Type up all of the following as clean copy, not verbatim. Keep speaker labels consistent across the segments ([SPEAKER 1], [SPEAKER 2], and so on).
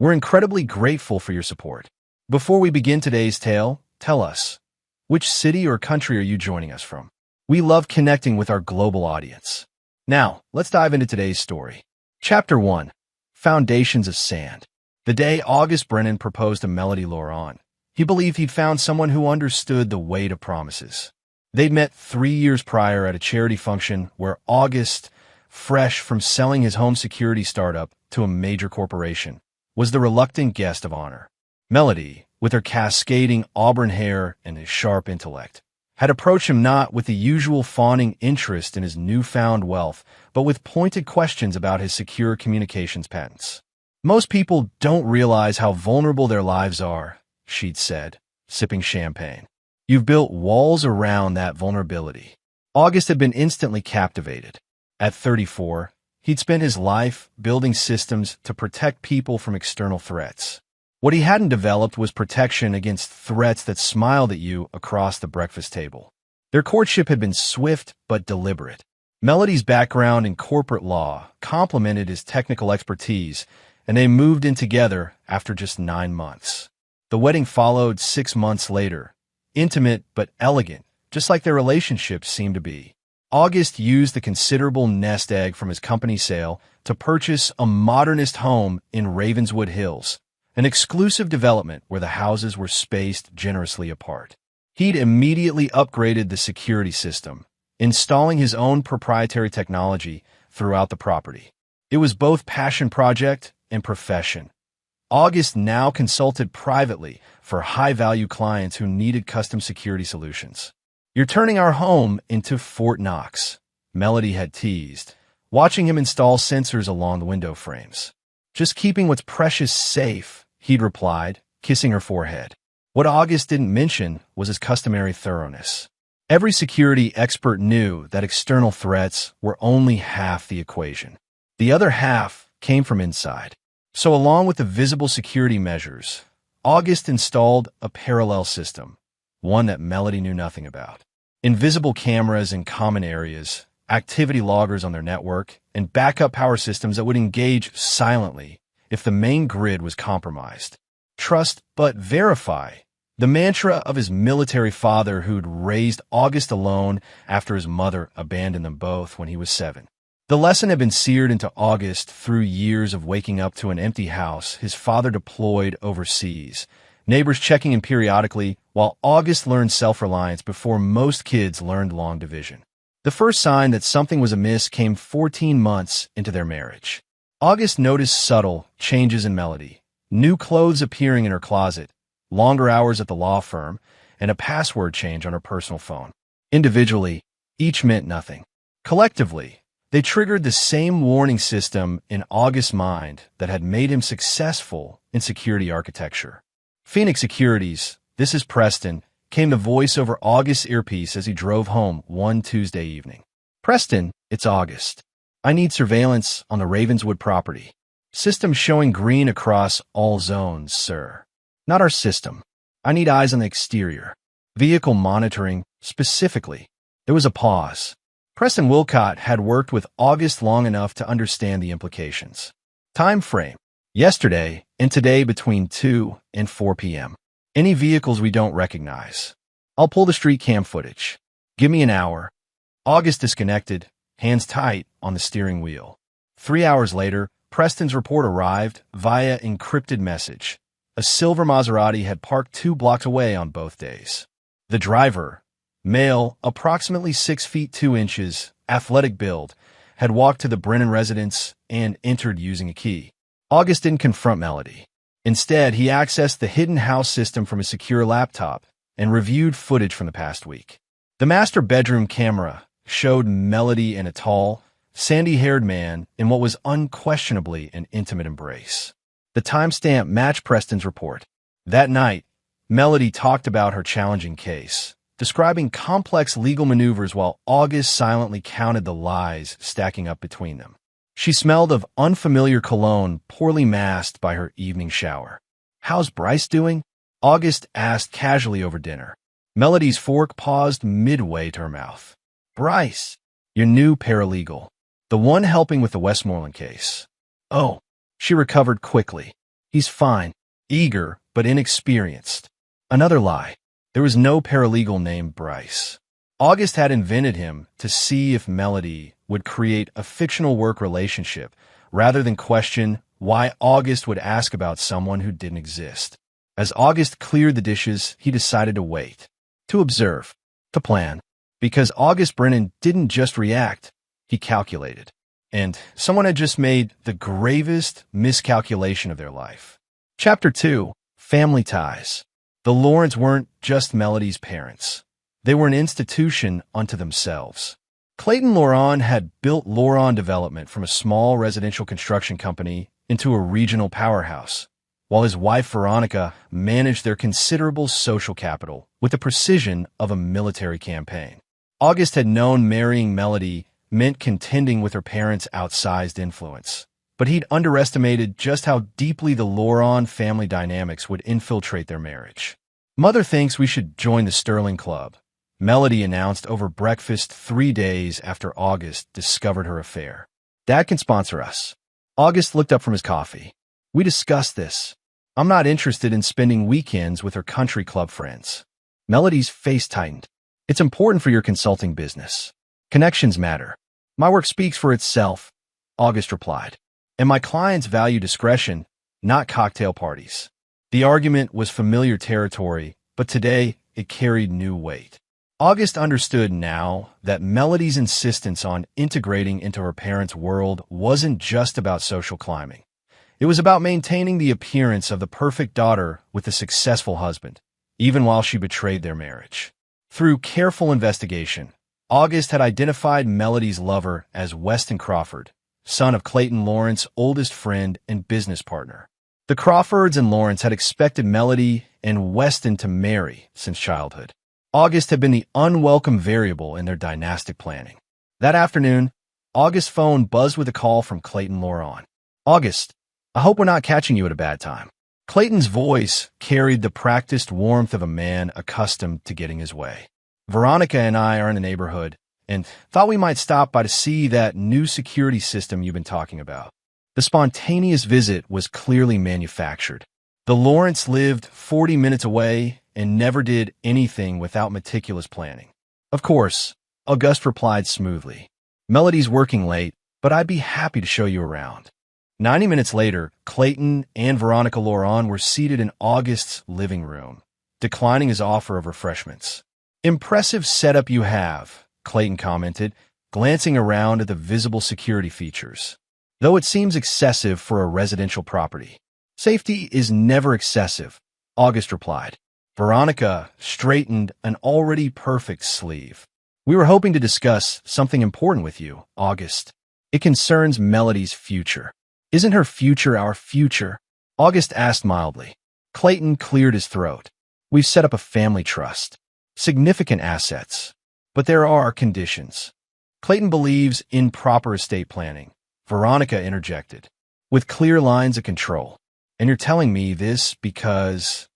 [SPEAKER 1] We're incredibly grateful for your support. Before we begin today's tale, tell us, which city or country are you joining us from? We love connecting with our global audience. Now, let's dive into today's story. Chapter 1. Foundations of Sand. The day August Brennan proposed to Melody Laurent, he believed he'd found someone who understood the weight of promises. They'd met 3 years prior at a charity function where August, fresh from selling his home security startup to a major corporation, was the reluctant guest of honor. Melody, with her cascading auburn hair and his sharp intellect, had approached him not with the usual fawning interest in his newfound wealth, but with pointed questions about his secure communications patents. Most people don't realize how vulnerable their lives are, she'd said, sipping champagne. You've built walls around that vulnerability. August had been instantly captivated. At 34, he'd spent his life building systems to protect people from external threats. What he hadn't developed was protection against threats that smiled at you across the breakfast table. Their courtship had been swift but deliberate. Melody's background in corporate law complemented his technical expertise, and they moved in together after just 9 months. The wedding followed 6 months later, intimate but elegant, just like their relationship seemed to be. August used the considerable nest egg from his company sale to purchase a modernist home in Ravenswood Hills, an exclusive development where the houses were spaced generously apart. He'd immediately upgraded the security system, installing his own proprietary technology throughout the property. It was both passion project and profession. August now consulted privately for high-value clients who needed custom security solutions. You're turning our home into Fort Knox, Melody had teased, watching him install sensors along the window frames. Just keeping what's precious safe, he'd replied, kissing her forehead. What August didn't mention was his customary thoroughness. Every security expert knew that external threats were only half the equation. The other half came from inside. So along with the visible security measures, August installed a parallel system, one that Melody knew nothing about. Invisible cameras in common areas, activity loggers on their network, and backup power systems that would engage silently if the main grid was compromised. Trust but verify, the mantra of his military father who'd raised August alone after his mother abandoned them both when he was 7. The lesson had been seared into August through years of waking up to an empty house his father deployed overseas, neighbors checking in periodically, while August learned self-reliance before most kids learned long division. The first sign that something was amiss came 14 months into their marriage. August noticed subtle changes in Melody, new clothes appearing in her closet, longer hours at the law firm, and a password change on her personal phone. Individually, each meant nothing. Collectively, they triggered the same warning system in August's mind that had made him successful in security architecture. Phoenix Securities, this is Preston, came the voice over August's earpiece as he drove home one Tuesday evening. Preston, it's August. I need surveillance on the Ravenswood property. System showing green across all zones, sir. Not our system. I need eyes on the exterior. Vehicle monitoring, specifically. There was a pause. Preston Wilcott had worked with August long enough to understand the implications. Time frame. Yesterday and today between 2 and 4 p.m. Any vehicles we don't recognize. I'll pull the street cam footage. Give me an hour. August disconnected, hands tight on the steering wheel. 3 hours later, Preston's report arrived via encrypted message. A silver Maserati had parked 2 blocks away on both days. The driver, male, approximately 6 feet 2 inches, athletic build, had walked to the Brennan residence and entered using a key. August didn't confront Melody. Instead, he accessed the hidden house system from his secure laptop and reviewed footage from the past week. The master bedroom camera showed Melody and a tall, sandy-haired man in what was unquestionably an intimate embrace. The timestamp matched Preston's report. That night, Melody talked about her challenging case, describing complex legal maneuvers while August silently counted the lies stacking up between them. She smelled of unfamiliar cologne poorly masked by her evening shower. How's Bryce doing? August asked casually over dinner. Melody's fork paused midway to her mouth. Bryce, your new paralegal. The one helping with the Westmoreland case. Oh, she recovered quickly. He's fine, eager, but inexperienced. Another lie. There was no paralegal named Bryce. August had invented him to see if Melody would create a fictional work relationship rather than question why August would ask about someone who didn't exist. As August cleared the dishes, he decided to wait, to observe, to plan. Because August Brennan didn't just react, he calculated. And someone had just made the gravest miscalculation of their life. Chapter 2. Family Ties. The Lawrence weren't just Melody's parents. They were an institution unto themselves. Clayton Laurent had built Laurent Development from a small residential construction company into a regional powerhouse, while his wife Veronica managed their considerable social capital with the precision of a military campaign. August had known marrying Melody meant contending with her parents' outsized influence, but he'd underestimated just how deeply the Laurent family dynamics would infiltrate their marriage. "Mother thinks we should join the Sterling Club," Melody announced over breakfast 3 days after August discovered her affair. "Dad can sponsor us." August looked up from his coffee. "We discussed this. I'm not interested in spending weekends with her country club friends." Melody's face tightened. "It's important for your consulting business. Connections matter." "My work speaks for itself," August replied. "And my clients value discretion, not cocktail parties." The argument was familiar territory, but today it carried new weight. August understood now that Melody's insistence on integrating into her parents' world wasn't just about social climbing. It was about maintaining the appearance of the perfect daughter with a successful husband, even while she betrayed their marriage. Through careful investigation, August had identified Melody's lover as Weston Crawford, son of Clayton Lawrence's oldest friend and business partner. The Crawfords and Lawrence had expected Melody and Weston to marry since childhood. August had been the unwelcome variable in their dynastic planning. That afternoon, August's phone buzzed with a call from Clayton Laurent. "August, I hope we're not catching you at a bad time." Clayton's voice carried the practiced warmth of a man accustomed to getting his way. "Veronica and I are in the neighborhood and thought we might stop by to see that new security system you've been talking about." The spontaneous visit was clearly manufactured. The Lawrence lived 40 minutes away and never did anything without meticulous planning. "Of course," Auguste replied smoothly. "Melody's working late, but I'd be happy to show you around." 90 minutes later, Clayton and Veronica Laurent were seated in August's living room, declining his offer of refreshments. "Impressive setup you have," Clayton commented, glancing around at the visible security features. "Though it seems excessive for a residential property." "Safety is never excessive," August replied. Veronica straightened an already perfect sleeve. "We were hoping to discuss something important with you, August. It concerns Melody's future." "Isn't her future our future?" August asked mildly. Clayton cleared his throat. "We've set up a family trust. Significant assets. But there are conditions." Clayton believes in proper estate planning, Veronica interjected, "with clear lines of control. And you're telling me this because—"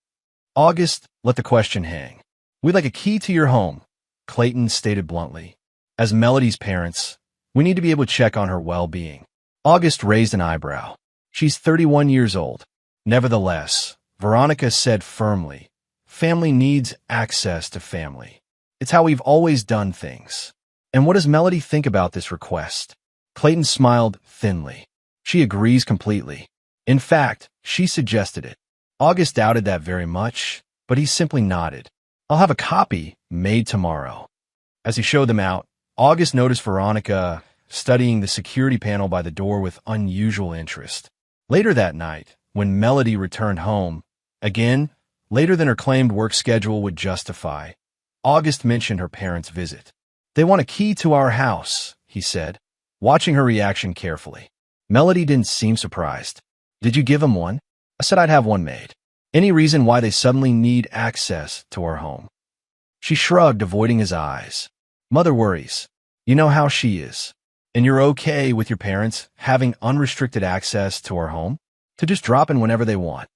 [SPEAKER 1] August let the question hang. "We'd like a key to your home," Clayton stated bluntly. "As Melody's parents, we need to be able to check on her well-being." August raised an eyebrow. "She's 31 years old." "Nevertheless," Veronica said firmly, "family needs access to family. It's how we've always done things." "And what does Melody think about this request?" Clayton smiled thinly. "She agrees completely. In fact, she suggested it." August doubted that very much, but he simply nodded. "I'll have a copy made tomorrow." As he showed them out, August noticed Veronica studying the security panel by the door with unusual interest. Later that night, when Melody returned home, again, later than her claimed work schedule would justify, August mentioned her parents' visit. "They want a key to our house," he said, watching her reaction carefully. Melody didn't seem surprised. "Did you give them one?" "I said I'd have one made." "Any reason why they suddenly need access to our home?" She shrugged, avoiding his eyes. "Mother worries. You know how she is. And you're okay with your parents having unrestricted access to our home? To just drop in whenever they want?"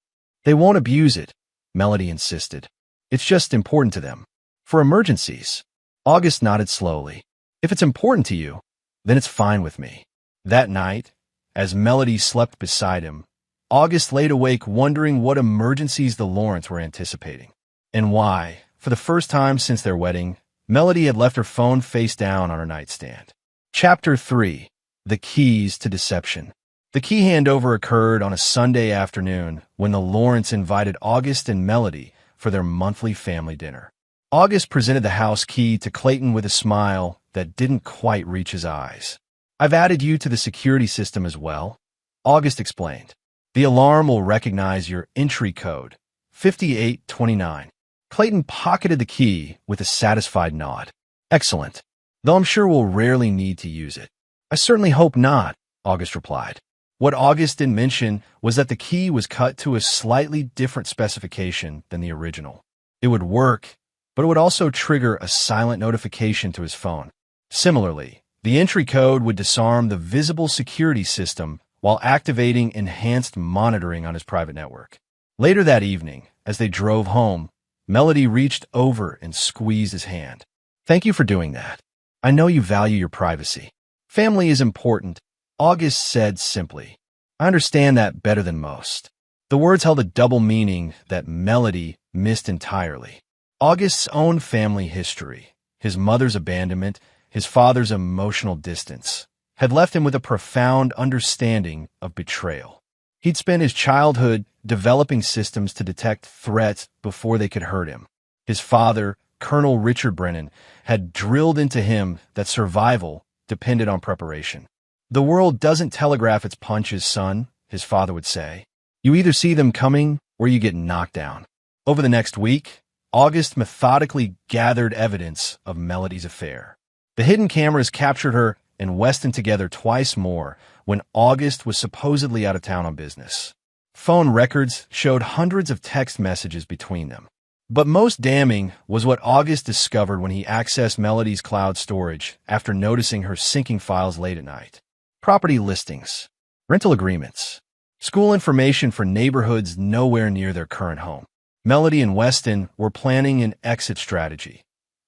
[SPEAKER 1] "They won't abuse it," Melody insisted. "It's just important to them. For emergencies." August nodded slowly. "If it's important to you, then it's fine with me." That night, as Melody slept beside him, August laid awake wondering what emergencies the Lawrence were anticipating. And why, for the first time since their wedding, Melody had left her phone face down on her nightstand. Chapter 3. The Keys to Deception. The key handover occurred on a Sunday afternoon when the Lawrence invited August and Melody for their monthly family dinner. August presented the house key to Clayton with a smile that didn't quite reach his eyes. "I've added you to the security system as well," August explained. "The alarm will recognize your entry code, 5829. Clayton pocketed the key with a satisfied nod. "Excellent. Though I'm sure we'll rarely need to use it." "I certainly hope not," August replied. What August didn't mention was that the key was cut to a slightly different specification than the original. It would work, but it would also trigger a silent notification to his phone. Similarly, the entry code would disarm the visible security system while activating enhanced monitoring on his private network. Later that evening, as they drove home, Melody reached over and squeezed his hand. "Thank you for doing that. I know you value your privacy." "Family is important," August said simply. "I understand that better than most." The words held a double meaning that Melody missed entirely. August's own family history, his mother's abandonment, his father's emotional distance, had left him with a profound understanding of betrayal. He'd spent his childhood developing systems to detect threats before they could hurt him. His father, Colonel Richard Brennan, had drilled into him that survival depended on preparation. "The world doesn't telegraph its punches, son," his father would say. "You either see them coming or you get knocked down." Over the next week, August methodically gathered evidence of Melody's affair. The hidden cameras captured her and Weston together twice more when August was supposedly out of town on business. Phone records showed hundreds of text messages between them. But most damning was what August discovered when he accessed Melody's cloud storage after noticing her syncing files late at night. Property listings, rental agreements, school information for neighborhoods nowhere near their current home. Melody and Weston were planning an exit strategy,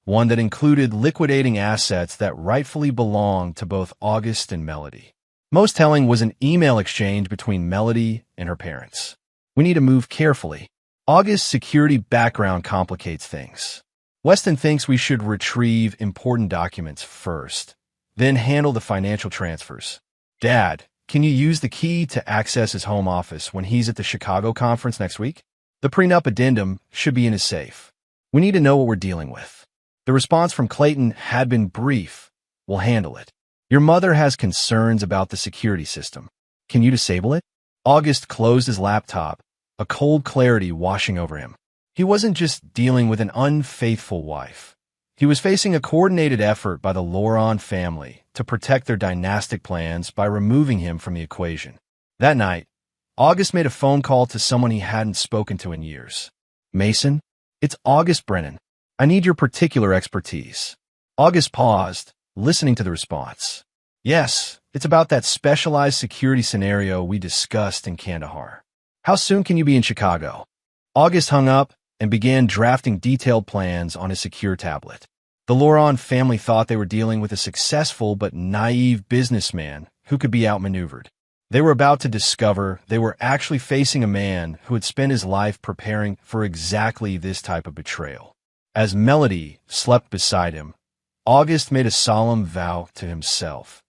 [SPEAKER 1] one that included liquidating assets that rightfully belonged to both August and Melody. Most telling was an email exchange between Melody and her parents. "We need to move carefully. August's security background complicates things. Weston thinks we should retrieve important documents first, then handle the financial transfers. Dad, can you use the key to access his home office when he's at the Chicago conference next week? The prenup addendum should be in his safe. We need to know what we're dealing with." The response from Clayton had been brief. "We'll handle it. Your mother has concerns about the security system. Can you disable it?" August closed his laptop, a cold clarity washing over him. He wasn't just dealing with an unfaithful wife. He was facing a coordinated effort by the Loron family to protect their dynastic plans by removing him from the equation. That night, August made a phone call to someone he hadn't spoken to in years. "Mason, it's August Brennan. I need your particular expertise." August paused, listening to the response. "Yes, it's about that specialized security scenario we discussed in Kandahar. How soon can you be in Chicago?" August hung up and began drafting detailed plans on his secure tablet. The Loron family thought they were dealing with a successful but naive businessman who could be outmaneuvered. They were about to discover they were actually facing a man who had spent his life preparing for exactly this type of betrayal. As Melody slept beside him, August made a solemn vow to himself.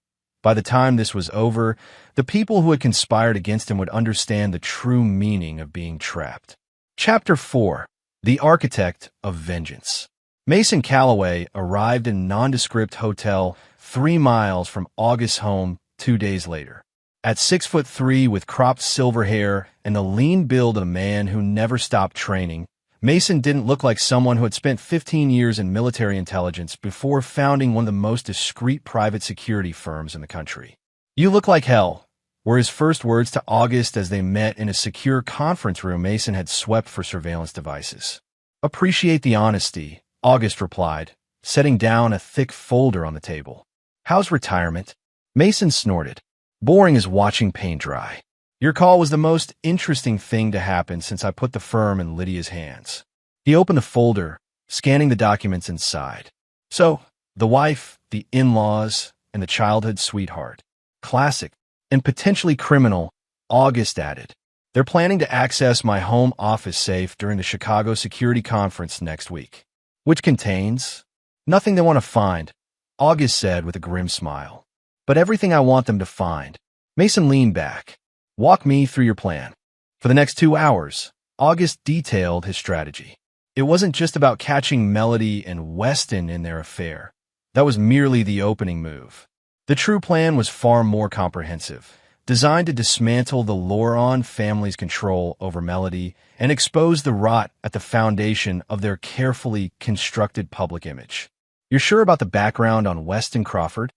[SPEAKER 1] By the time this was over, the people who had conspired against him would understand the true meaning of being trapped. Chapter 4. The Architect of Vengeance. Mason Calloway arrived in a nondescript hotel 3 miles from August's home 2 days later. At 6'3" with cropped silver hair and the lean build of a man who never stopped training, Mason didn't look like someone who had spent 15 years in military intelligence before founding one of the most discreet private security firms in the country. "You look like hell," were his first words to August as they met in a secure conference room Mason had swept for surveillance devices. "Appreciate the honesty," August replied, setting down a thick folder on the table. "How's retirement?" Mason snorted. "Boring as watching paint dry. Your call was the most interesting thing to happen since I put the firm in Lydia's hands." He opened the folder, scanning the documents inside. "So, the wife, the in-laws, and the childhood sweetheart. Classic, and potentially criminal," August added. They're planning to access my home office safe during the Chicago Security Conference next week, which contains nothing they want to find, August said with a grim smile. But everything I want them to find. Mason leaned back. Walk me through your plan. For the next 2 hours, August detailed his strategy. It wasn't just about catching Melody and Weston in their affair. That was merely the opening move. The true plan was far more comprehensive, designed to dismantle the Loron family's control over Melody and expose the rot at the foundation of their carefully constructed public image. You're sure about the background on Weston Crawford?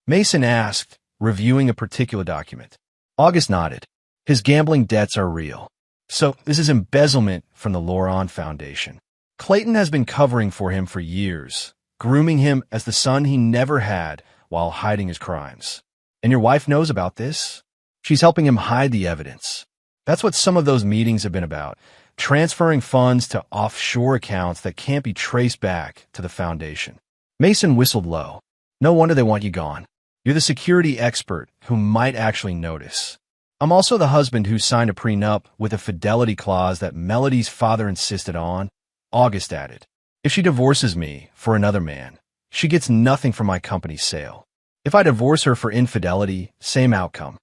[SPEAKER 1] Mason asked, reviewing a particular document. August nodded. His gambling debts are real. So this is embezzlement from the Loron Foundation. Clayton has been covering for him for years, grooming him as the son he never had while hiding his crimes. And your wife knows about this? She's helping him hide the evidence. That's what some of those meetings have been about, transferring funds to offshore accounts that can't be traced back to the foundation. Mason whistled low. No wonder they want you gone. You're the security expert who might actually notice. I'm also the husband who signed a prenup with a fidelity clause that Melody's father insisted on, August added. If she divorces me for another man, she gets nothing from my company's sale. If I divorce her for infidelity, same outcome.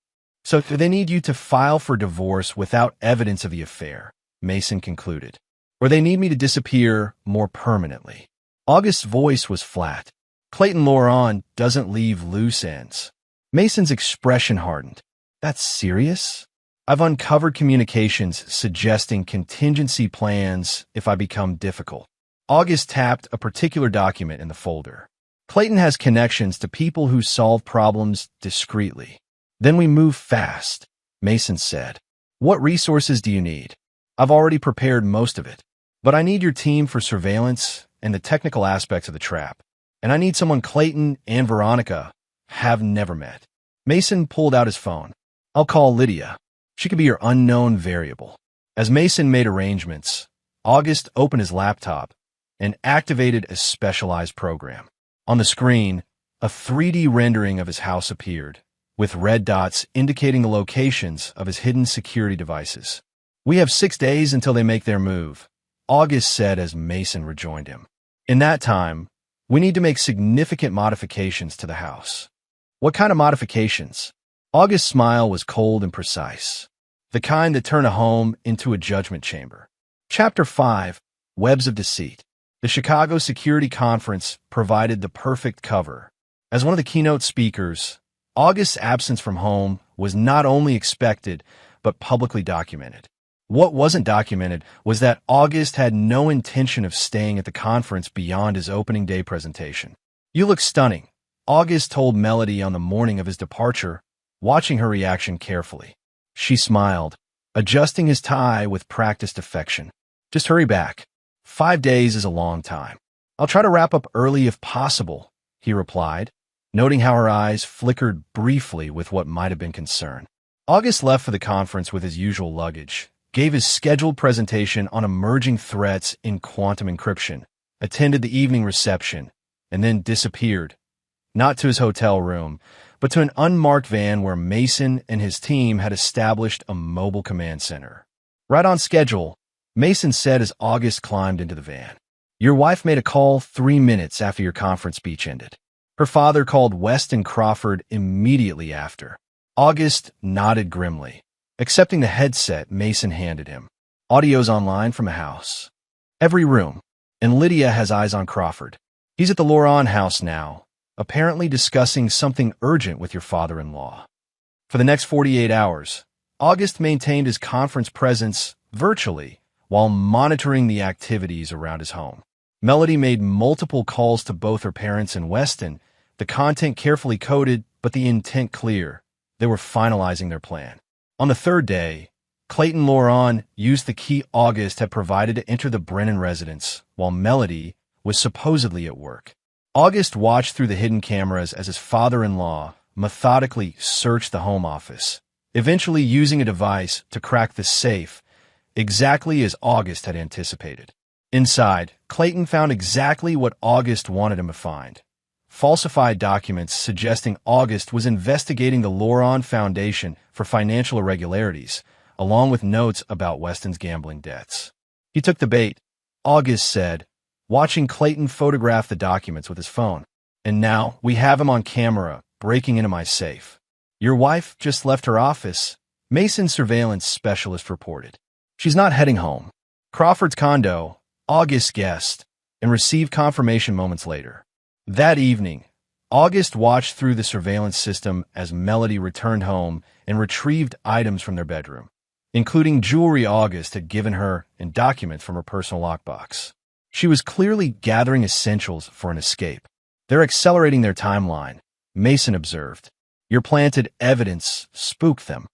[SPEAKER 1] So they need you to file for divorce without evidence of the affair, Mason concluded. Or they need me to disappear more permanently. August's voice was flat. Clayton Loron doesn't leave loose ends. Mason's expression hardened. That's serious? I've uncovered communications suggesting contingency plans if I become difficult. August tapped a particular document in the folder. Clayton has connections to people who solve problems discreetly. Then we move fast, Mason said. What resources do you need? I've already prepared most of it, but I need your team for surveillance and the technical aspects of the trap. And I need someone Clayton and Veronica have never met. Mason pulled out his phone. I'll call Lydia. She could be your unknown variable. As Mason made arrangements, August opened his laptop and activated a specialized program. On the screen, a 3D rendering of his house appeared, with red dots indicating the locations of his hidden security devices. We have 6 days until they make their move, August said as Mason rejoined him. In that time, we need to make significant modifications to the house. What kind of modifications? August's smile was cold and precise. The kind that turn a home into a judgment chamber. Chapter 5, Webs of Deceit. The Chicago Security Conference provided the perfect cover. As one of the keynote speakers, August's absence from home was not only expected, but publicly documented. What wasn't documented was that August had no intention of staying at the conference beyond his opening day presentation. You look stunning, August told Melody on the morning of his departure, watching her reaction carefully. She smiled, adjusting his tie with practiced affection. Just hurry back. 5 days is a long time. I'll try to wrap up early if possible, he replied, noting how her eyes flickered briefly with what might have been concern. August left for the conference with his usual luggage, gave his scheduled presentation on emerging threats in quantum encryption, attended the evening reception, and then disappeared, not to his hotel room, but to an unmarked van where Mason and his team had established a mobile command center. Right on schedule, Mason said as August climbed into the van. Your wife made a call 3 minutes after your conference speech ended. Her father called Weston Crawford immediately after. August nodded grimly, accepting the headset Mason handed him. Audio's online from a house. Every room. And Lydia has eyes on Crawford. He's at the Loron house now, apparently discussing something urgent with your father-in-law. For the next 48 hours, August maintained his conference presence virtually while monitoring the activities around his home. Melody made multiple calls to both her parents and Weston, the content carefully coded, but the intent clear. They were finalizing their plan. On the third day, Clayton Loron used the key August had provided to enter the Brennan residence, while Melody was supposedly at work. August watched through the hidden cameras as his father-in-law methodically searched the home office, eventually using a device to crack the safe, exactly as August had anticipated. Inside, Clayton found exactly what August wanted him to find. Falsified documents suggesting August was investigating the Loron Foundation for financial irregularities, along with notes about Weston's gambling debts. He took the bait, August said, watching Clayton photograph the documents with his phone. And now we have him on camera, breaking into my safe. Your wife just left her office, Mason's surveillance specialist reported. She's not heading home. Crawford's condo, August guessed, and received confirmation moments later. That evening, August watched through the surveillance system as Melody returned home and retrieved items from their bedroom, including jewelry August had given her and documents from her personal lockbox. She was clearly gathering essentials for an escape. They're accelerating their timeline, Mason observed. Your planted evidence spooked them.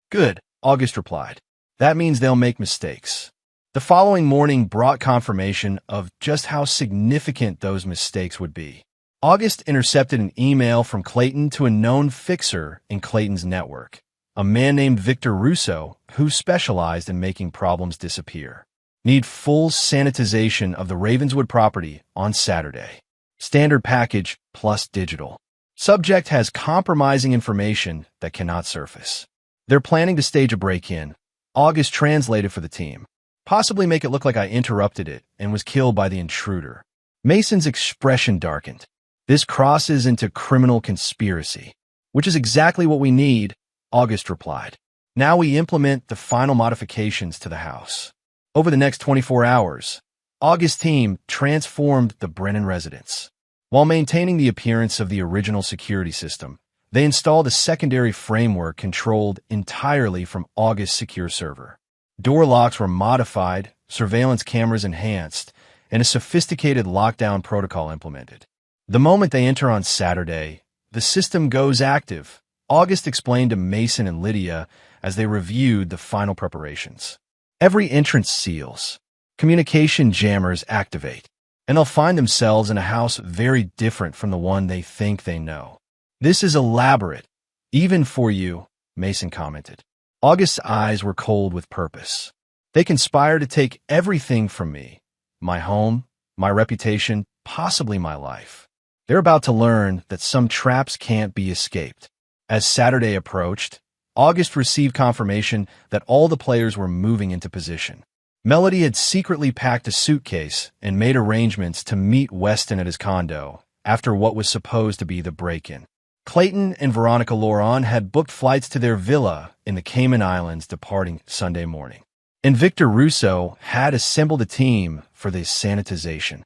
[SPEAKER 1] Good, August replied. That means they'll make mistakes. The following morning brought confirmation of just how significant those mistakes would be. August intercepted an email from Clayton to a known fixer in Clayton's network, a man named Victor Russo who specialized in making problems disappear. Need full sanitization of the Ravenswood property on Saturday. Standard package plus digital. Subject has compromising information that cannot surface. They're planning to stage a break-in. August translated for the team. Possibly make it look like I interrupted it and was killed by the intruder. Mason's expression darkened. This crosses into criminal conspiracy, which is exactly what we need, August replied. Now we implement the final modifications to the house. Over the next 24 hours, August's team transformed the Brennan residence. While maintaining the appearance of the original security system, they installed a secondary framework controlled entirely from August's secure server. Door locks were modified, surveillance cameras enhanced, and a sophisticated lockdown protocol implemented. The moment they enter on Saturday, the system goes active, August explained to Mason and Lydia as they reviewed the final preparations. Every entrance seals, communication jammers activate, and they'll find themselves in a house very different from the one they think they know. This is elaborate, even for you, Mason commented. August's eyes were cold with purpose. They conspire to take everything from me, my home, my reputation, possibly my life. They're about to learn that some traps can't be escaped. As Saturday approached, August received confirmation that all the players were moving into position. Melody had secretly packed a suitcase and made arrangements to meet Weston at his condo after what was supposed to be the break-in. Clayton and Veronica Laurent had booked flights to their villa in the Cayman Islands departing Sunday morning. And Victor Russo had assembled a team for the sanitization.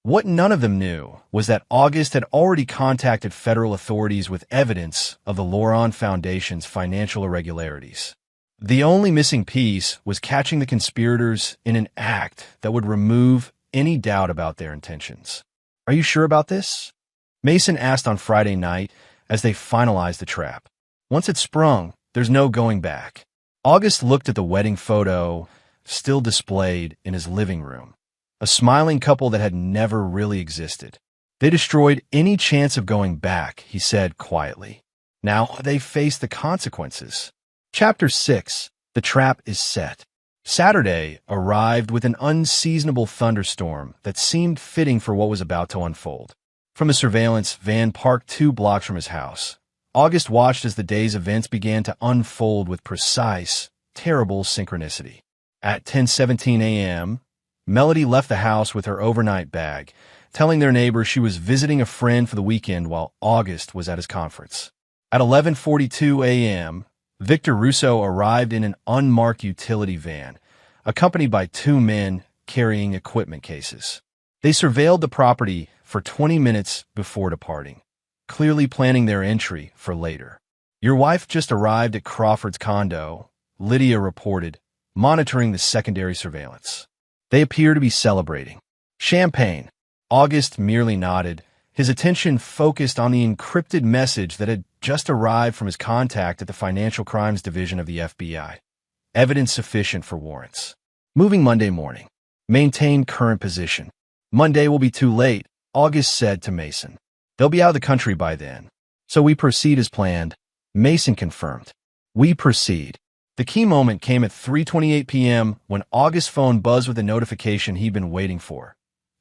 [SPEAKER 1] What none of them knew was that August had already contacted federal authorities with evidence of the Laurent Foundation's financial irregularities. The only missing piece was catching the conspirators in an act that would remove any doubt about their intentions. Are you sure about this? Mason asked on Friday night as they finalized the trap. Once it's sprung, there's no going back. August looked at the wedding photo still displayed in his living room. A smiling couple that had never really existed. They destroyed any chance of going back, he said quietly. Now they face the consequences. Chapter 6. The trap is set. Saturday arrived with an unseasonable thunderstorm that seemed fitting for what was about to unfold. From a surveillance van parked 2 blocks from his house, August watched as the day's events began to unfold with precise, terrible synchronicity. At 10:17 a.m., Melody left the house with her overnight bag, telling their neighbors she was visiting a friend for the weekend while August was at his conference. At 11:42 a.m., Victor Russo arrived in an unmarked utility van, accompanied by 2 men carrying equipment cases. They surveilled the property for 20 minutes before departing, clearly planning their entry for later. Your wife just arrived at Crawford's condo, Lydia reported, monitoring the secondary surveillance. They appear to be celebrating. Champagne. August merely nodded, his attention focused on the encrypted message that had just arrived from his contact at the Financial Crimes Division of the FBI. Evidence sufficient for warrants. Moving Monday morning. Maintain current position. Monday will be too late, August said to Mason. They'll be out of the country by then. So we proceed as planned, Mason confirmed. We proceed. The key moment came at 3:28 p.m. when August's phone buzzed with a notification he'd been waiting for.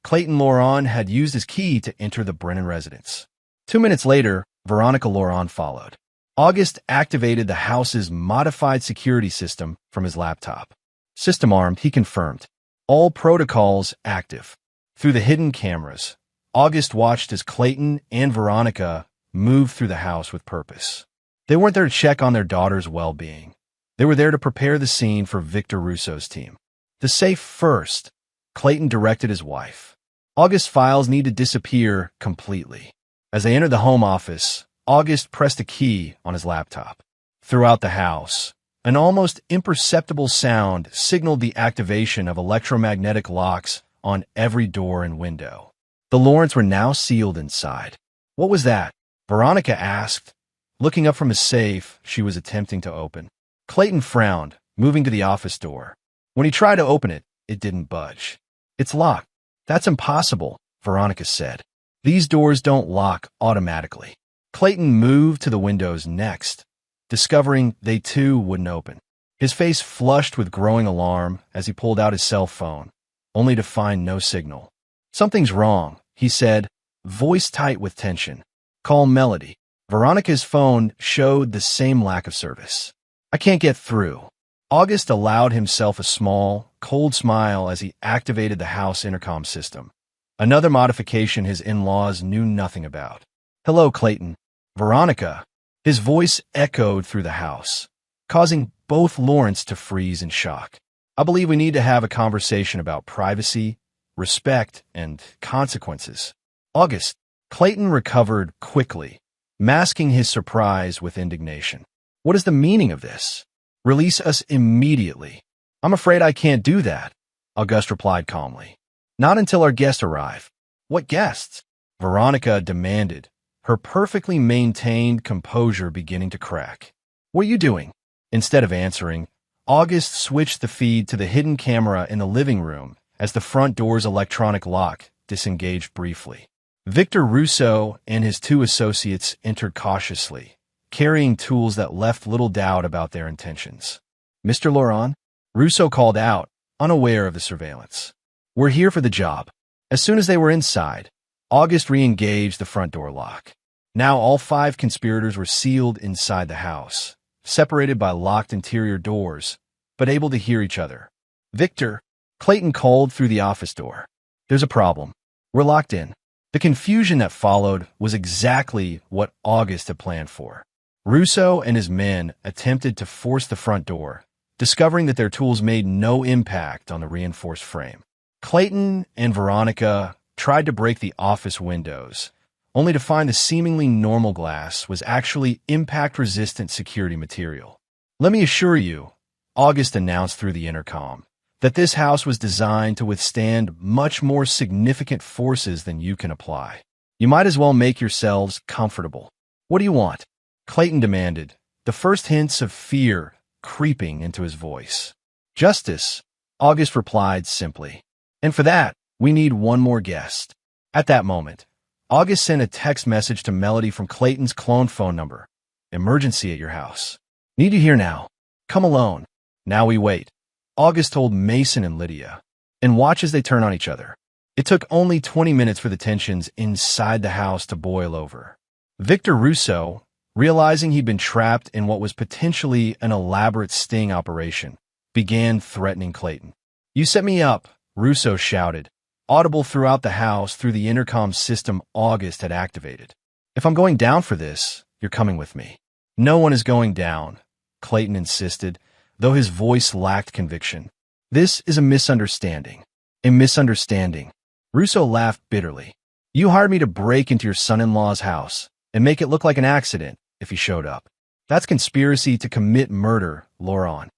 [SPEAKER 1] Clayton Laurent had used his key to enter the Brennan residence. 2 minutes later, Veronica Laurent followed. August activated the house's modified security system from his laptop. System armed, he confirmed. All protocols active. Through the hidden cameras, August watched as Clayton and Veronica moved through the house with purpose. They weren't there to check on their daughter's well-being. They were there to prepare the scene for Victor Russo's team. The safe first, Clayton directed his wife. August's files need to disappear completely. As they entered the home office, August pressed a key on his laptop. Throughout the house, an almost imperceptible sound signaled the activation of electromagnetic locks on every door and window. The Lawrence were now sealed inside. What was that? Veronica asked, looking up from a safe she was attempting to open. Clayton frowned, moving to the office door. When he tried to open it, it didn't budge. It's locked. That's impossible, Veronica said. These doors don't lock automatically. Clayton moved to the windows next, discovering they too wouldn't open. His face flushed with growing alarm as he pulled out his cell phone, only to find no signal. Something's wrong, he said, voice tight with tension. Call Melody. Veronica's phone showed the same lack of service. I can't get through. August allowed himself a small, cold smile as he activated the house intercom system, another modification his in-laws knew nothing about. Hello, Clayton. Veronica. His voice echoed through the house, causing both Lawrence to freeze in shock. I believe we need to have a conversation about privacy, respect, and consequences. August. Clayton recovered quickly, masking his surprise with indignation. What is the meaning of this? Release us immediately. I'm afraid I can't do that, August replied calmly. Not until our guests arrive. What guests? Veronica demanded, her perfectly maintained composure beginning to crack. What are you doing? Instead of answering, August switched the feed to the hidden camera in the living room as the front door's electronic lock disengaged briefly. Victor Russo and his two associates entered cautiously, carrying tools that left little doubt about their intentions. Mr. Laurent? Russo called out, unaware of the surveillance. We're here for the job. As soon as they were inside, August re-engaged the front door lock. Now all 5 conspirators were sealed inside the house, separated by locked interior doors, but able to hear each other. Victor, Clayton called through the office door. There's a problem. We're locked in. The confusion that followed was exactly what August had planned for. Russo and his men attempted to force the front door, discovering that their tools made no impact on the reinforced frame. Clayton and Veronica tried to break the office windows, only to find the seemingly normal glass was actually impact-resistant security material. Let me assure you, August announced through the intercom, that this house was designed to withstand much more significant forces than you can apply. You might as well make yourselves comfortable. What do you want? Clayton demanded, the first hints of fear creeping into his voice. Justice, August replied simply. And for that, we need one more guest. At that moment, August sent a text message to Melody from Clayton's clone phone number. Emergency at your house. Need you here now. Come alone. Now we wait. August told Mason and Lydia, and watch as they turn on each other. It took only 20 minutes for the tensions inside the house to boil over. Victor Russo, realizing he'd been trapped in what was potentially an elaborate sting operation, began threatening Clayton. You set me up, Russo shouted, audible throughout the house through the intercom system August had activated. If I'm going down for this, you're coming with me. No one is going down, Clayton insisted, though his voice lacked conviction. This is a misunderstanding. A misunderstanding. Russo laughed bitterly. You hired me to break into your son-in-law's house and make it look like an accident if he showed up. That's conspiracy to commit murder, Laurent.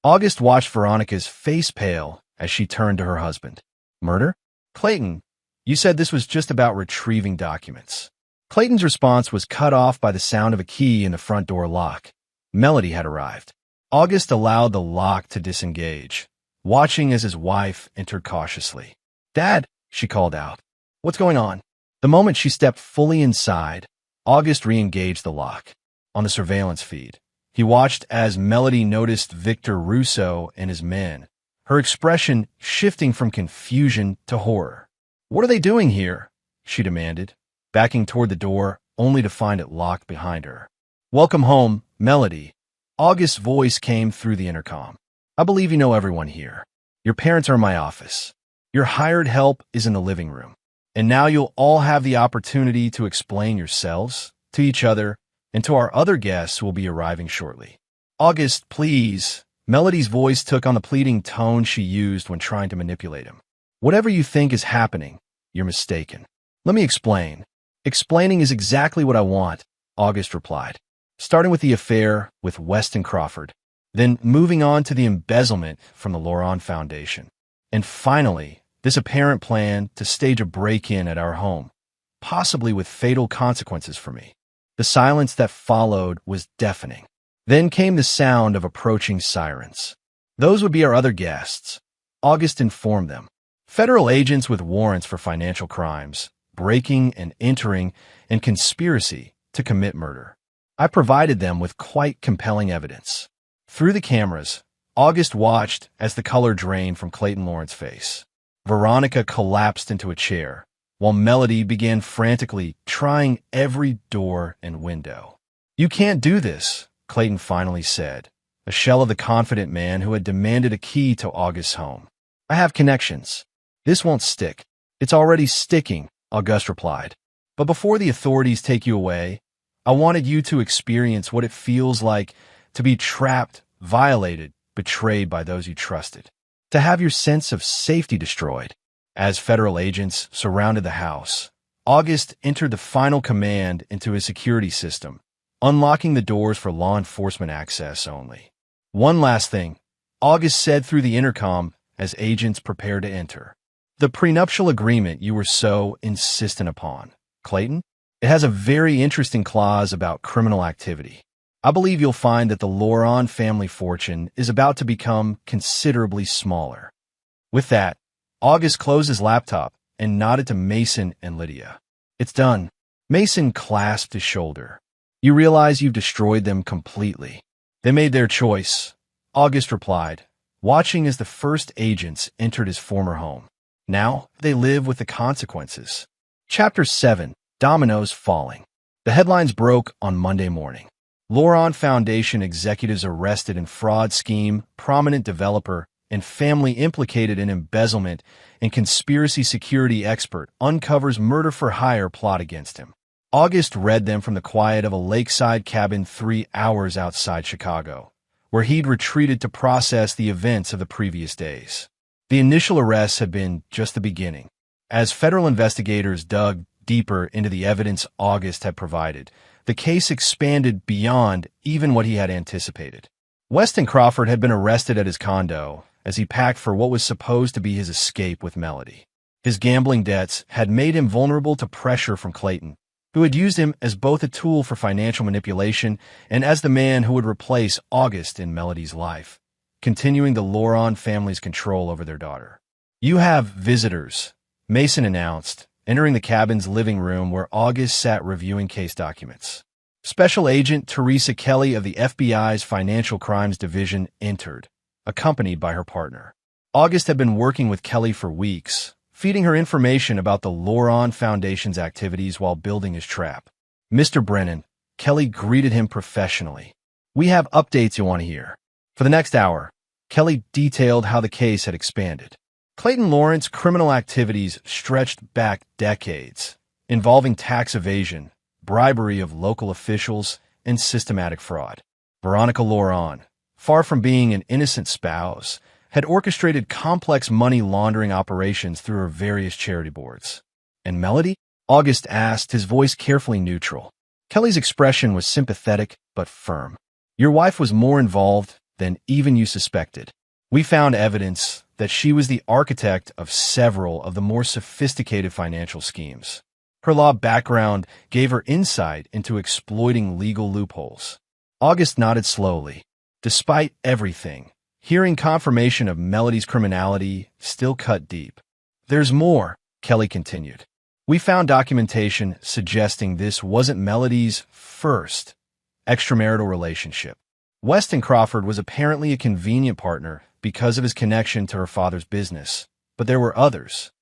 [SPEAKER 1] August watched Veronica's face pale as she turned to her husband. Murder? Clayton, you said this was just about retrieving documents. Clayton's response was cut off by the sound of a key in the front door lock. Melody had arrived. August allowed the lock to disengage, watching as his wife entered cautiously. Dad, she called out. What's going on? The moment she stepped fully inside, August re-engaged the lock. On the surveillance feed, he watched as Melody noticed Victor Russo and his men, her expression shifting from confusion to horror. What are they doing here? She demanded, backing toward the door only to find it locked behind her. Welcome home, Melody. August's voice came through the intercom. I believe you know everyone here. Your parents are in my office. Your hired help is in the living room. And now you'll all have the opportunity to explain yourselves to each other and to our other guests who will be arriving shortly. August, please. Melody's voice took on the pleading tone she used when trying to manipulate him. Whatever you think is happening, you're mistaken. Let me explain. Explaining is exactly what I want, August replied, starting with the affair with Weston Crawford, then moving on to the embezzlement from the Loron Foundation, and finally, this apparent plan to stage a break-in at our home, possibly with fatal consequences for me. The silence that followed was deafening. Then came the sound of approaching sirens. Those would be our other guests, August informed them. Federal agents with warrants for financial crimes, breaking and entering, and conspiracy to commit murder. I provided them with quite compelling evidence. Through the cameras, August watched as the color drained from Clayton Lawrence's face. Veronica collapsed into a chair, while Melody began frantically trying every door and window. You can't do this, Clayton finally said, a shell of the confident man who had demanded a key to August's home. I have connections. This won't stick. It's already sticking, August replied. But before the authorities take you away, I wanted you to experience what it feels like to be trapped, violated, betrayed by those you trusted. To have your sense of safety destroyed. As federal agents surrounded the house, August entered the final command into his security system, unlocking the doors for law enforcement access only. One last thing, August said through the intercom as agents prepared to enter. The prenuptial agreement you were so insistent upon, Clayton, it has a very interesting clause about criminal activity. I believe you'll find that the Loron family fortune is about to become considerably smaller. With that, August closed his laptop and nodded to Mason and Lydia. It's done. Mason clasped his shoulder. You realize you've destroyed them completely. They made their choice, August replied, watching as the first agents entered his former home. Now they live with the consequences. Chapter 7, Dominoes Falling. The headlines broke on Monday morning. Loron Foundation executives arrested in fraud scheme, prominent developer, and family implicated in embezzlement, and conspiracy security expert uncovers murder-for-hire plot against him. August read them from the quiet of a lakeside cabin 3 hours outside Chicago, where he'd retreated to process the events of the previous days. The initial arrests had been just the beginning. As federal investigators dug deeper into the evidence August had provided, the case expanded beyond even what he had anticipated. Weston Crawford had been arrested at his condo as he packed for what was supposed to be his escape with Melody. His gambling debts had made him vulnerable to pressure from Clayton, who had used him as both a tool for financial manipulation and as the man who would replace August in Melody's life, continuing the Loron family's control over their daughter. You have visitors, Mason announced, entering the cabin's living room where August sat reviewing case documents. Special Agent Teresa Kelly of the FBI's Financial Crimes Division entered, accompanied by her partner. August had been working with Kelly for weeks, feeding her information about the Loron Foundation's activities while building his trap. Mr. Brennan, Kelly greeted him professionally. We have updates you want to hear. For the next hour, Kelly detailed how the case had expanded. Clayton Lawrence's criminal activities stretched back decades, involving tax evasion, bribery of local officials, and systematic fraud. Veronica Loron, far from being an innocent spouse, had orchestrated complex money laundering operations through her various charity boards. And Melody? August asked, his voice carefully neutral. Kelly's expression was sympathetic but firm. Your wife was more involved than even you suspected. We found evidence that she was the architect of several of the more sophisticated financial schemes. Her law background gave her insight into exploiting legal loopholes. August nodded slowly. Despite everything, hearing confirmation of Melody's criminality still cut deep. There's more, Kelly continued. We found documentation suggesting this wasn't Melody's first extramarital relationship. Weston Crawford was apparently a convenient partner because of his connection to her father's business, but there were others.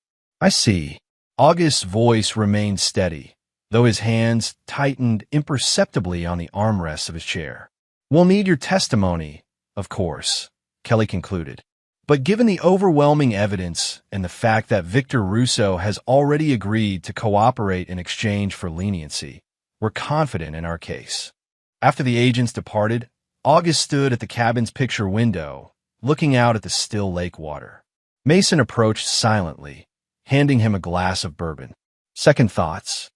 [SPEAKER 1] I see. August's voice remained steady, though his hands tightened imperceptibly on the armrests of his chair. "We'll need your testimony, of course," Kelly concluded. "But given the overwhelming evidence and the fact that Victor Russo has already agreed to cooperate in exchange for leniency, we're confident in our case." After the agents departed, August stood at the cabin's picture window, looking out at the still lake water. Mason approached silently, handing him a glass of bourbon. "Second thoughts?"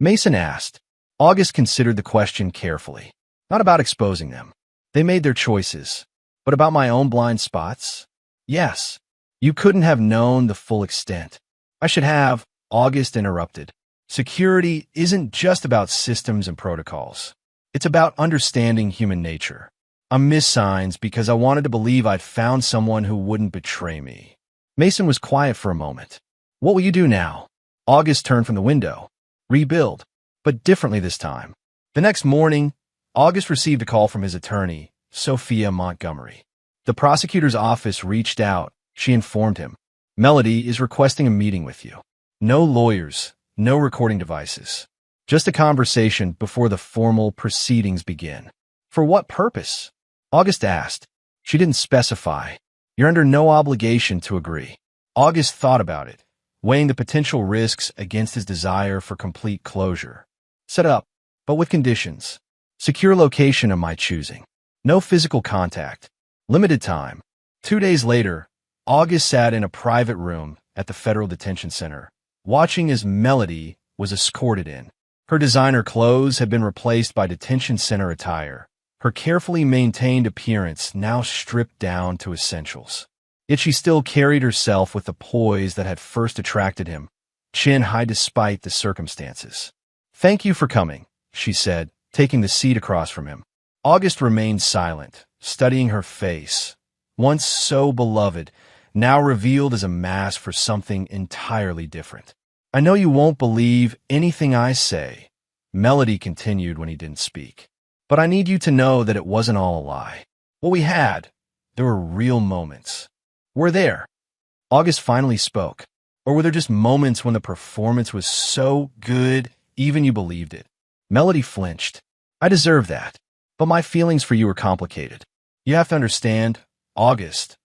[SPEAKER 1] Mason asked. August considered the question carefully. "Not about exposing them. They made their choices. But about my own blind spots? Yes. You couldn't have known the full extent." "I should have," August interrupted. "Security isn't just about systems and protocols. It's about understanding human nature. I missed signs because I wanted to believe I'd found someone who wouldn't betray me." Mason was quiet for a moment. "What will you do now?" August turned from the window. "Rebuild, but differently this time." The next morning, August received a call from his attorney, Sophia Montgomery. The prosecutor's office reached out. She informed him, "Melody is requesting a meeting with you. No lawyers, no recording devices. Just a conversation before the formal proceedings begin." "For what purpose?" August asked. She didn't specify. "You're under no obligation to agree." August thought about it, weighing the potential risks against his desire for complete closure. "Set up, but with conditions. Secure location of my choosing. No physical contact. Limited time." 2 days later, August sat in a private room at the Federal Detention Center, watching as Melody was escorted in. Her designer clothes had been replaced by detention center attire, her carefully maintained appearance now stripped down to essentials. Yet she still carried herself with the poise that had first attracted him, chin high despite the circumstances. "Thank you for coming," she said, taking the seat across from him. August remained silent, studying her face, once so beloved, now revealed as a mask for something entirely different. "I know you won't believe anything I say," Melody continued when he didn't speak. "But I need you to know that it wasn't all a lie. What we had, there were real moments. We're there." August finally spoke. "Or were there just moments when the performance was so good, even you believed it?" Melody flinched. "I deserve that. But my feelings for you are complicated. You have to understand, August,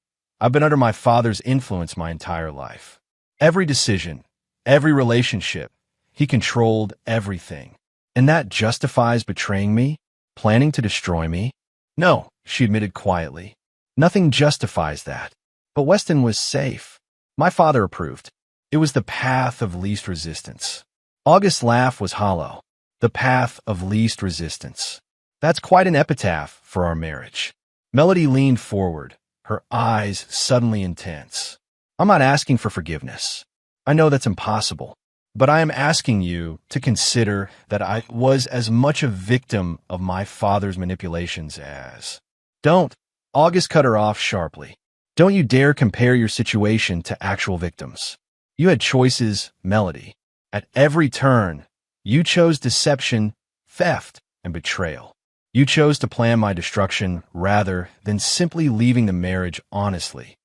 [SPEAKER 1] I've been under my father's influence my entire life. Every decision, every relationship, he controlled everything. And that justifies betraying me? Planning to destroy me?" "No," she admitted quietly. "Nothing justifies that. But Weston was safe. My father approved. It was the path of least resistance." August's laugh was hollow. "The path of least resistance. That's quite an epitaph for our marriage." Melody leaned forward, her eyes suddenly intense. "I'm not asking for forgiveness. I know that's impossible. But I am asking you to consider that I was as much a victim of my father's manipulations as—" "Don't," August cut her off sharply. "Don't you dare compare your situation to actual victims. You had choices, Melody. At every turn, you chose deception, theft, and betrayal. You chose to plan my destruction rather than simply leaving the marriage honestly."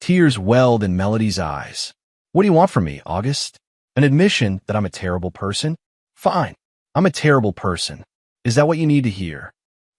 [SPEAKER 1] Tears welled in Melody's eyes. "What do you want from me, August? An admission that I'm a terrible person? Fine, I'm a terrible person. Is that what you need to hear?"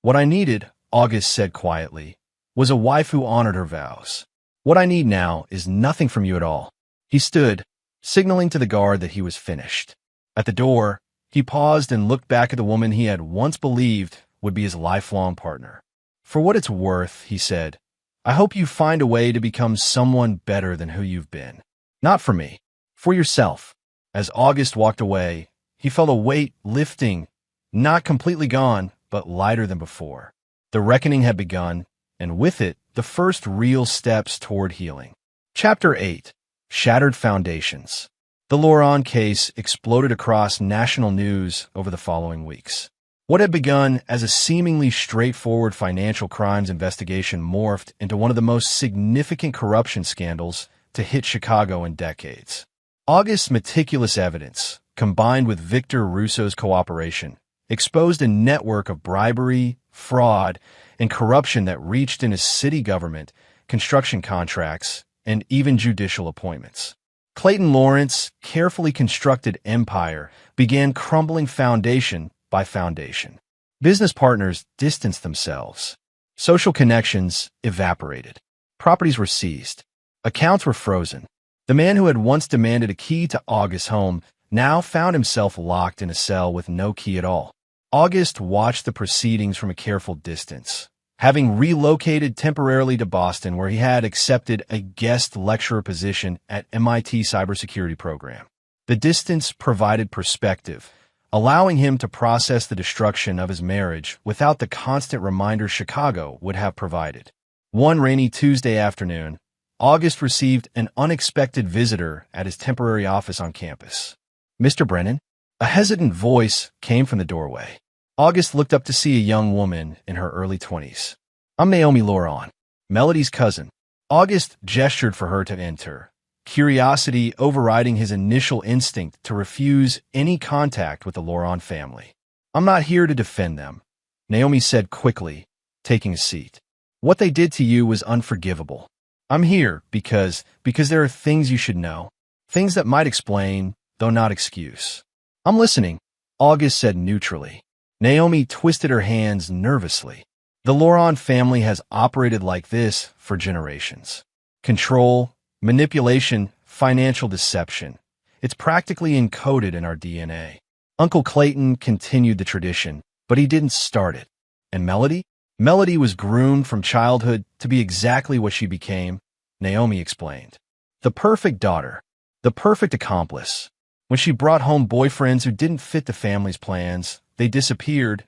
[SPEAKER 1] "What I needed," August said quietly, "was a wife who honored her vows. What I need now is nothing from you at all." He stood, signaling to the guard that he was finished. At the door, he paused and looked back at the woman he had once believed would be his lifelong partner. "For what it's worth," he said, "I hope you find a way to become someone better than who you've been. Not for me, for yourself." As August walked away, he felt a weight lifting, not completely gone, but lighter than before. The reckoning had begun, and with it, the first real steps toward healing. Chapter 8. Shattered Foundations. The Lauron case exploded across national news over the following weeks. What had begun as a seemingly straightforward financial crimes investigation morphed into one of the most significant corruption scandals to hit Chicago in decades. August's meticulous evidence, combined with Victor Russo's cooperation, exposed a network of bribery, fraud, and corruption that reached into city government, construction contracts, and even judicial appointments. Clayton Lawrence's carefully constructed empire began crumbling foundation by foundation. Business partners distanced themselves. Social connections evaporated. Properties were seized. Accounts were frozen. The man who had once demanded a key to August's home now found himself locked in a cell with no key at all. August watched the proceedings from a careful distance. Having relocated temporarily to Boston, where he had accepted a guest lecturer position at MIT cybersecurity program. The distance provided perspective, allowing him to process the destruction of his marriage without the constant reminder Chicago would have provided. One rainy Tuesday afternoon, August received an unexpected visitor at his temporary office on campus. "Mr. Brennan?" A hesitant voice came from the doorway. August looked up to see a young woman in her early 20s. "I'm Naomi Laurent, Melody's cousin." August gestured for her to enter, curiosity overriding his initial instinct to refuse any contact with the Laurent family. "I'm not here to defend them," Naomi said quickly, taking a seat. "What they did to you was unforgivable. I'm here because there are things you should know, things that might explain, though not excuse." "I'm listening," August said neutrally. Naomi twisted her hands nervously. "The Laurent family has operated like this for generations. Control, manipulation, financial deception. It's practically encoded in our DNA. Uncle Clayton continued the tradition, but he didn't start it. And Melody? Melody was groomed from childhood to be exactly what she became," Naomi explained. "The perfect daughter, the perfect accomplice. When she brought home boyfriends who didn't fit the family's plans, they disappeared,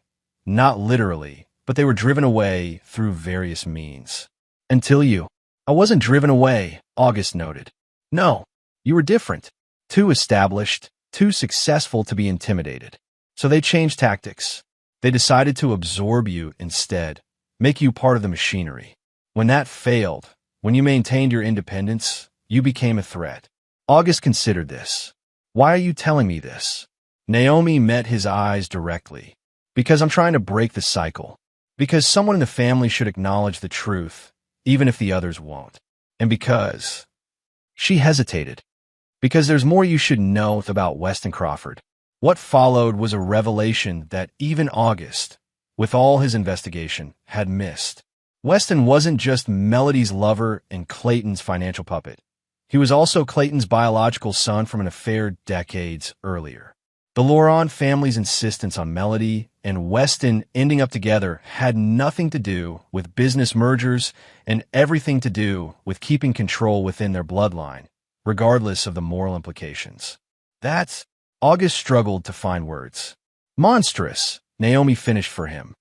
[SPEAKER 1] not literally, but they were driven away through various means. Until you." "I wasn't driven away," August noted. "No, you were different. Too established, too successful to be intimidated. So they changed tactics. They decided to absorb you instead, make you part of the machinery. When that failed, when you maintained your independence, you became a threat." August considered this. "Why are you telling me this?" Naomi met his eyes directly. "Because I'm trying to break the cycle. Because someone in the family should acknowledge the truth, even if the others won't. And because—" She hesitated. "Because there's more you should know about Weston Crawford." What followed was a revelation that even August, with all his investigation, had missed. Weston wasn't just Melody's lover and Clayton's financial puppet. He was also Clayton's biological son from an affair decades earlier. The Laurent family's insistence on Melody and Weston ending up together had nothing to do with business mergers and everything to do with keeping control within their bloodline, regardless of the moral implications. That's— August struggled to find words. "Monstrous," Naomi finished for him.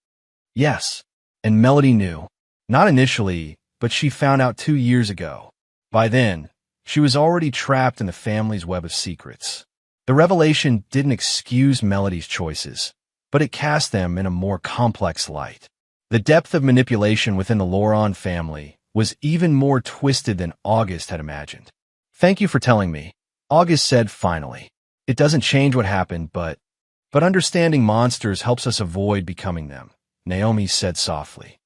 [SPEAKER 1] "Yes, and Melody knew. Not initially, but she found out 2 years ago. By then, she was already trapped in the family's web of secrets. The revelation didn't excuse Melody's choices, but it cast them in a more complex light. The depth of manipulation within the Laurent family was even more twisted than August had imagined. "Thank you for telling me," August said finally. "It doesn't change what happened, but understanding monsters helps us avoid becoming them," Naomi said softly.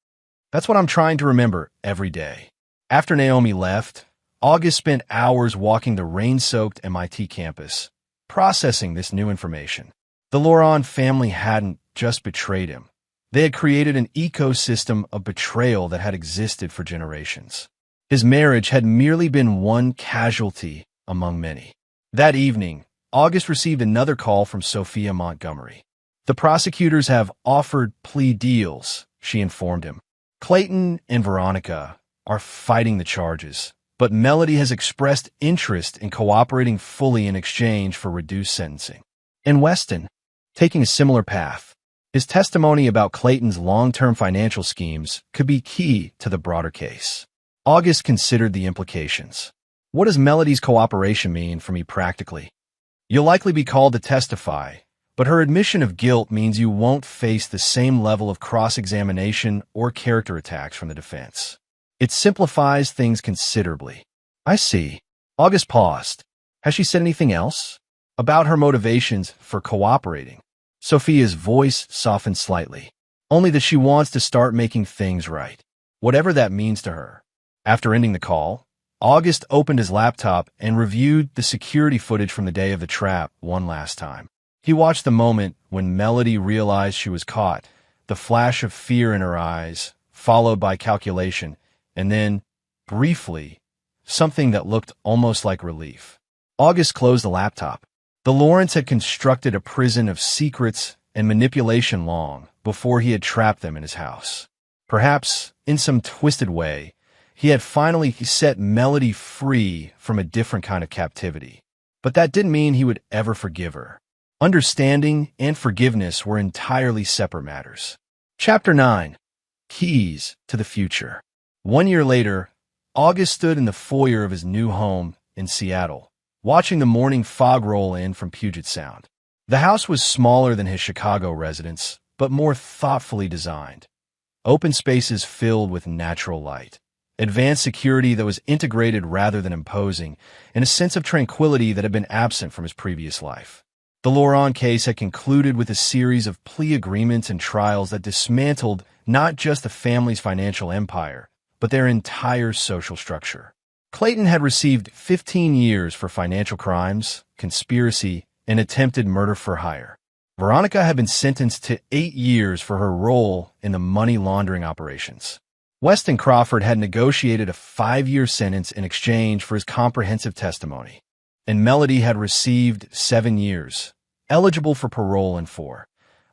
[SPEAKER 1] "That's what I'm trying to remember every day." After Naomi left, August spent hours walking the rain-soaked MIT campus, processing this new information. The Laurent family hadn't just betrayed him. They had created an ecosystem of betrayal that had existed for generations. His marriage had merely been one casualty among many. That evening, August received another call from Sophia Montgomery. "The prosecutors have offered plea deals," she informed him. "Clayton and Veronica are fighting the charges, but Melody has expressed interest in cooperating fully in exchange for reduced sentencing." And Weston, taking a similar path. His testimony about Clayton's long-term financial schemes could be key to the broader case. August considered the implications. What does Melody's cooperation mean for me practically? You'll likely be called to testify, but her admission of guilt means you won't face the same level of cross-examination or character attacks from the defense. It simplifies things considerably. I see. August paused. Has she said anything else? About her motivations for cooperating? Sophia's voice softened slightly. Only that she wants to start making things right, whatever that means to her. After ending the call, August opened his laptop and reviewed the security footage from the day of the trap one last time. He watched the moment when Melody realized she was caught, the flash of fear in her eyes, followed by calculation, and then, briefly, something that looked almost like relief. August closed the laptop. The Lawrence had constructed a prison of secrets and manipulation long before he had trapped them in his house. Perhaps, in some twisted way, he had finally set Melody free from a different kind of captivity. But that didn't mean he would ever forgive her. Understanding and forgiveness were entirely separate matters. Chapter 9. Keys to the Future. 1 year later, August stood in the foyer of his new home in Seattle, watching the morning fog roll in from Puget Sound. The house was smaller than his Chicago residence, but more thoughtfully designed. Open spaces filled with natural light, advanced security that was integrated rather than imposing, and a sense of tranquility that had been absent from his previous life. The Laurent case had concluded with a series of plea agreements and trials that dismantled not just the family's financial empire, but their entire social structure. Clayton had received 15 years for financial crimes, conspiracy, and attempted murder for hire. Veronica had been sentenced to 8 years for her role in the money laundering operations. Weston Crawford had negotiated a 5-year sentence in exchange for his comprehensive testimony, and Melody had received 7 years, eligible for parole in 4,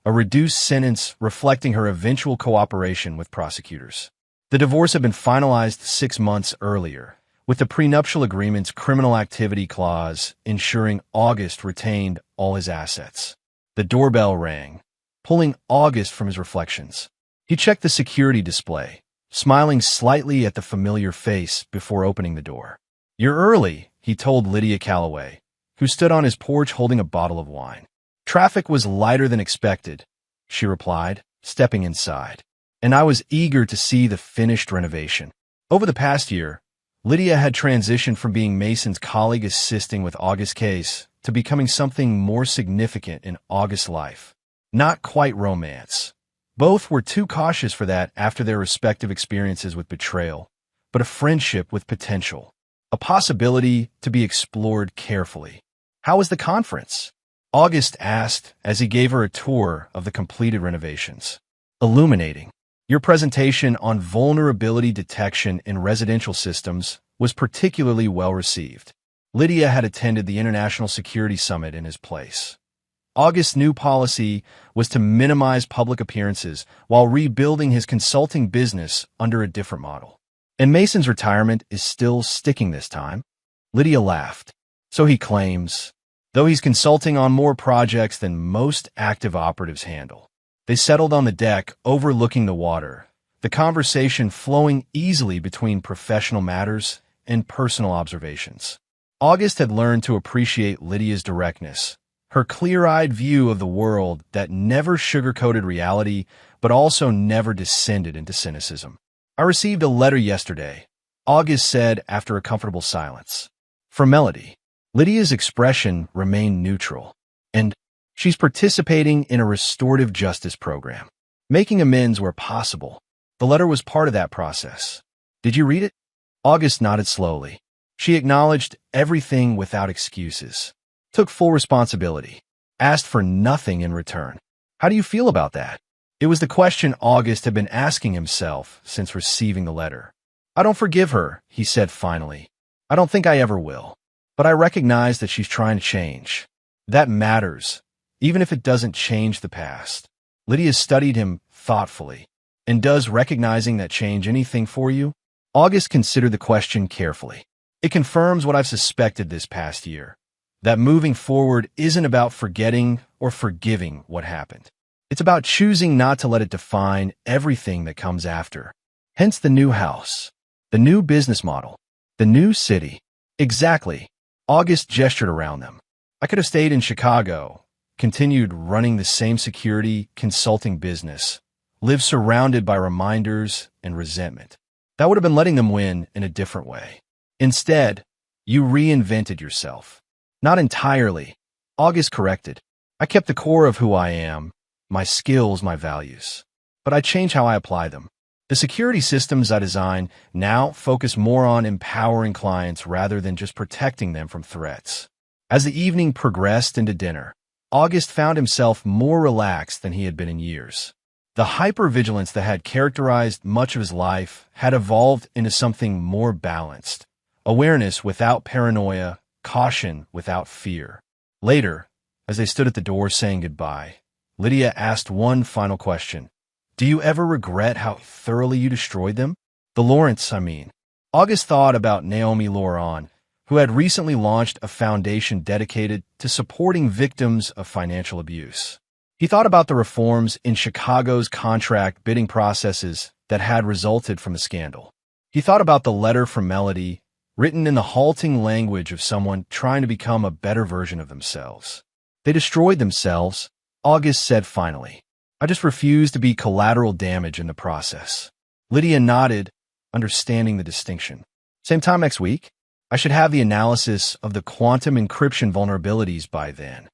[SPEAKER 1] a reduced sentence reflecting her eventual cooperation with prosecutors. The divorce had been finalized 6 months earlier, with the prenuptial agreement's criminal activity clause ensuring August retained all his assets. The doorbell rang, pulling August from his reflections. He checked the security display, smiling slightly at the familiar face before opening the door. "You're early," he told Lydia Calloway, who stood on his porch holding a bottle of wine. "Traffic was lighter than expected," she replied, stepping inside. "And I was eager to see the finished renovation." Over the past year, Lydia had transitioned from being Mason's colleague assisting with August's case to becoming something more significant in August's life. Not quite romance. Both were too cautious for that after their respective experiences with betrayal, but a friendship with potential, a possibility to be explored carefully. "How was the conference?" August asked as he gave her a tour of the completed renovations. "Illuminating. Your presentation on vulnerability detection in residential systems was particularly well received." Lydia had attended the International Security Summit in his place. August's new policy was to minimize public appearances while rebuilding his consulting business under a different model. "And Mason's retirement is still sticking this time?" Lydia laughed. "So he claims, though he's consulting on more projects than most active operatives handle." They settled on the deck, overlooking the water, the conversation flowing easily between professional matters and personal observations. August had learned to appreciate Lydia's directness, her clear-eyed view of the world that never sugar-coated reality, but also never descended into cynicism. "I received a letter yesterday," August said after a comfortable silence. "From Melody." Lydia's expression remained neutral. "And she's participating in a restorative justice program, making amends where possible. The letter was part of that process. Did you read it?" August nodded slowly. She acknowledged everything without excuses, took full responsibility, asked for nothing in return. "How do you feel about that?" It was the question August had been asking himself since receiving the letter. "I don't forgive her," he said finally. "I don't think I ever will. But I recognize that she's trying to change. That matters, even if it doesn't change the past." Lydia studied him thoughtfully. "And does recognizing that change anything for you?" August considered the question carefully. "It confirms what I've suspected this past year, that moving forward isn't about forgetting or forgiving what happened. It's about choosing not to let it define everything that comes after. Hence the new house, the new business model, the new city." "Exactly." August gestured around them. "I could have stayed in Chicago, continued running the same security consulting business, lived surrounded by reminders and resentment. That would have been letting them win in a different way. Instead, you reinvented yourself." "Not entirely," August corrected. "I kept the core of who I am, my skills, my values. But I changed how I apply them. The security systems I designed now focus more on empowering clients rather than just protecting them from threats. As the evening progressed into dinner, August found himself more relaxed than he had been in years. The hypervigilance that had characterized much of his life had evolved into something more balanced. Awareness without paranoia, caution without fear. Later, as they stood at the door saying goodbye, Lydia asked one final question. Do you ever regret how thoroughly you destroyed them? The Lawrence, I mean. August thought about Naomi Laurent, who had recently launched a foundation dedicated to supporting victims of financial abuse. He thought about the reforms in Chicago's contract bidding processes that had resulted from the scandal. He thought about the letter from Melody, written in the halting language of someone trying to become a better version of themselves. They destroyed themselves, August said finally. I just refuse to be collateral damage in the process. Lydia nodded, understanding the distinction. Same time next week? I should have the analysis of the quantum encryption vulnerabilities by then.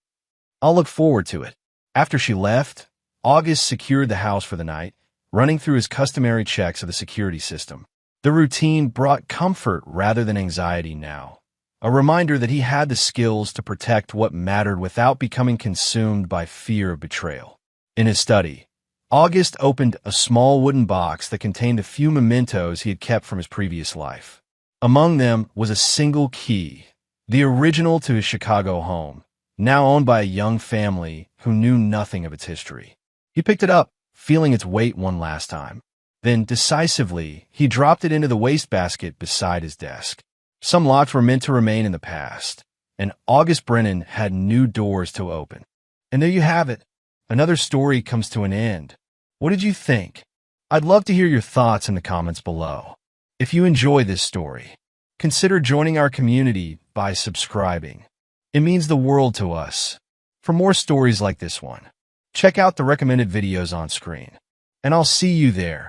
[SPEAKER 1] I'll look forward to it. After she left, August secured the house for the night, running through his customary checks of the security system. The routine brought comfort rather than anxiety now, a reminder that he had the skills to protect what mattered without becoming consumed by fear of betrayal. In his study, August opened a small wooden box that contained a few mementos he had kept from his previous life. Among them was a single key, the original to his Chicago home, now owned by a young family who knew nothing of its history. He picked it up, feeling its weight one last time. Then, decisively, he dropped it into the wastebasket beside his desk. Some locks were meant to remain in the past, and August Brennan had new doors to open. And there you have it. Another story comes to an end. What did you think? I'd love to hear your thoughts in the comments below. If you enjoy this story, consider joining our community by subscribing. It means the world to us. For more stories like this one, check out the recommended videos on screen, and I'll see you there.